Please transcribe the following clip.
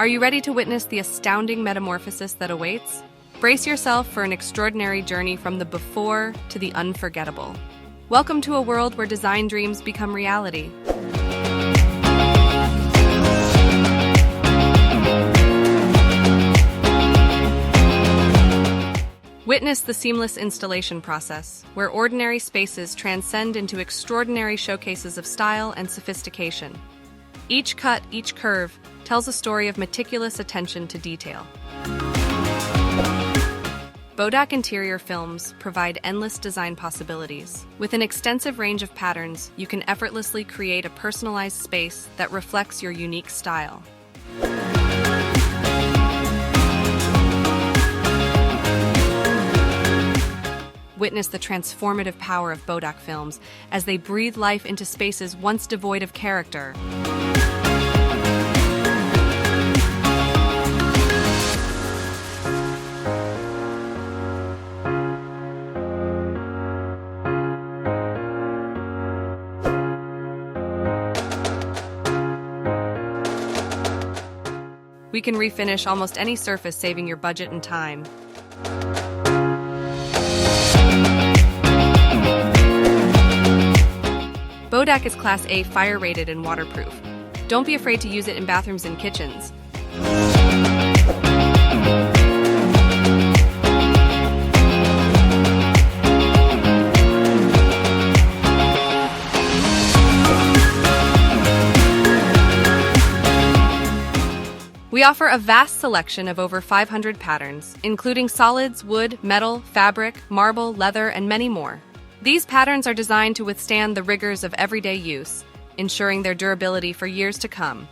Are you ready to witness the astounding metamorphosis that awaits? Brace yourself for an extraordinary journey from the before to the unforgettable. Welcome to a world where design dreams become reality. Witness the seamless installation process, where ordinary spaces transcend into extraordinary showcases of style and sophistication. Each cut, each curve, tells a story of meticulous attention to detail. Bodaq interior films provide endless design possibilities. With an extensive range of patterns, you can effortlessly create a personalized space that reflects your unique style. Witness the transformative power of Bodaq films as they breathe life into spaces once devoid of character. We can refinish almost any surface, saving your budget and time. Bodaq is Class A fire-rated and waterproof. Don't be afraid to use it in bathrooms and kitchens. We offer a vast selection of over 500 patterns, including solids, wood, metal, fabric, marble, leather, and many more. These patterns are designed to withstand the rigors of everyday use, ensuring their durability for years to come.